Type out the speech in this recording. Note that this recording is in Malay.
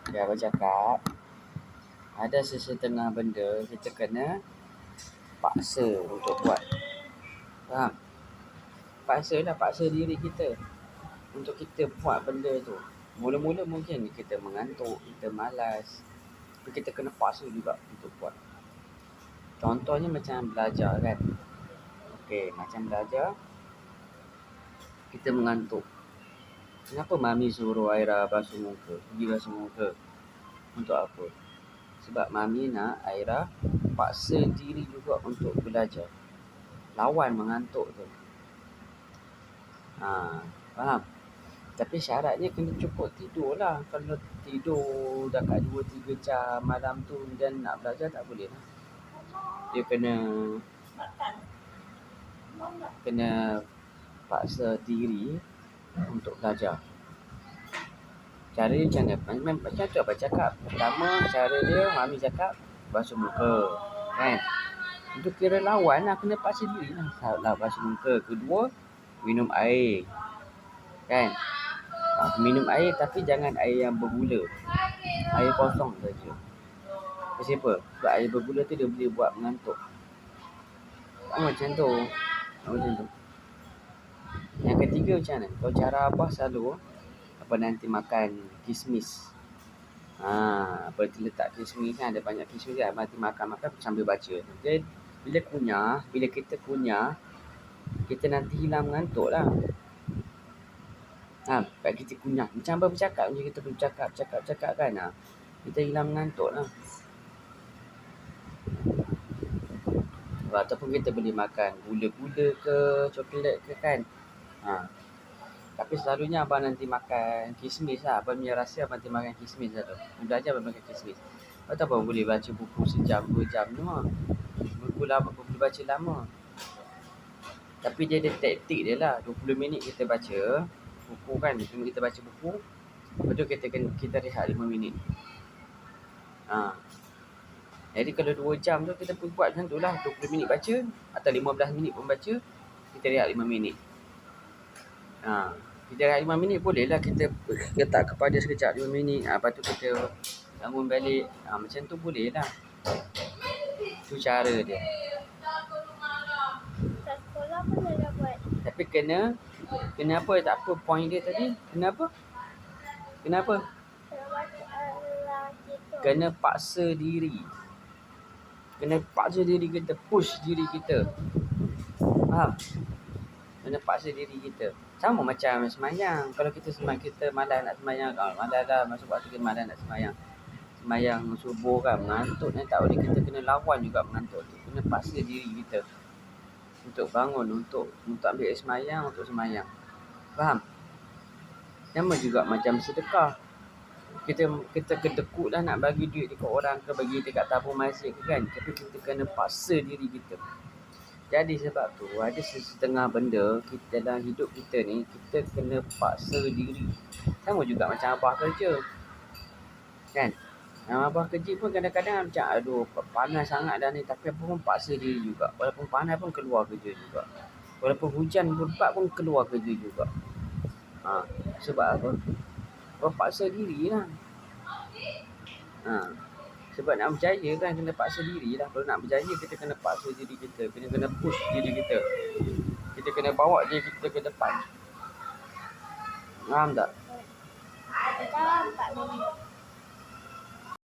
Ya, abang cakap, ada sesetengah benda kita kena paksa untuk buat. Faham? Paksa diri kita untuk kita buat benda tu. Mula-mula mungkin kita mengantuk, kita malas. Tapi kita kena paksa juga untuk buat. Contohnya macam belajar kan. Okey, macam belajar, kita mengantuk. Kenapa Mami suruh Aira basuh muka? Pergi basuh muka. Untuk apa? Sebab Mami nak Aira paksa diri juga untuk belajar. Lawan mengantuk tu. Faham? Tapi syaratnya kena cukup tidur lah. Kalau tidur dekat 2-3 jam malam tu dan nak belajar tak boleh lah. Dia kena paksa diri untuk belajar. Cara dia macam mana? Macam tu abang cakap. Pertama, cara dia Mami cakap basuh muka. Kan? Itu kira lawan lah. Kena paksa diri lah basuh muka. Kedua, minum air. Kan? Minum air tapi jangan air yang bergula. Air kosong saja. Kenapa? Sebab air bergula tu dia boleh buat mengantuk. Macam tu. Yang ketiga macam mana? Kalau cara abah selalu apa nanti makan kismis. Apa letak kismis kan, ada banyak kismis kan. Nanti makan sambil baca. Jadi bila kita kunyah, kita nanti hilang mengantuk lah. Kat kita kunyah. Macam abang bercakap, macam kita bercakap kan. Kita hilang mengantuk lah. Ataupun kita boleh makan gula-gula ke, coklat ke kan. Tapi selalunya abang nanti makan kismis lah. Abang punya rasa abang nanti makan kismis lah tu. Belajar abang makan kismis. Lepas tu abang boleh baca buku sejam, 2 jam tu lah. Buku lama, boleh baca lama. Tapi dia ada taktik dia lah. 20 minit kita baca buku kan. 20 minit kita baca buku. Lepas tu kita rehat 5 minit. Jadi kalau 2 jam tu kita pun buat macam tu lah. 20 minit baca atau 15 minit pun baca. Kita rehat 5 minit. Kita rehat 5 minit boleh lah kita letak kepada sekejap 5 minit. Lepas tu kita bangun balik. Macam tu boleh lah. Tu cara dia. Kat sekolah pun dah buat. Tapi kena apa? Tak apa point dia tadi? Kenapa? Kena paksa diri. Kena paksa diri kita. Push diri kita. Faham? Kena paksa diri kita. Sama macam semayang. Kalau kita semayang, kita malas nak semayang. Malas dah masuk waktu kita malas nak semayang. Semayang subuh kan, mengantuk ni tak boleh. Kita kena lawan juga mengantuk tu. Kena paksa diri kita untuk bangun, untuk ambil air semayang, untuk semayang. Faham? Sama juga macam sedekah. Kita kedekut lah nak bagi duit dekat orang ke, bagi dekat tabung masjid ke kan. Tapi kita kena paksa diri kita. Jadi sebab tu ada setengah benda kita dalam hidup kita ni, kita kena paksa diri. Sama juga macam abah kerja. Kan? Abah kerja pun kadang-kadang macam aduh panas sangat dah ni. Tapi abah pun paksa diri juga. Walaupun panas pun keluar kerja juga. Walaupun hujan berlebat pun keluar kerja juga. Sebab apa? Abah paksa diri lah. Sebab nak berjaya kan kena paksa diri lah. Kalau nak berjaya kita kena paksa diri kita. Kena push diri kita. Kita kena bawa diri kita ke depan. Faham tak? Dah 4 minit.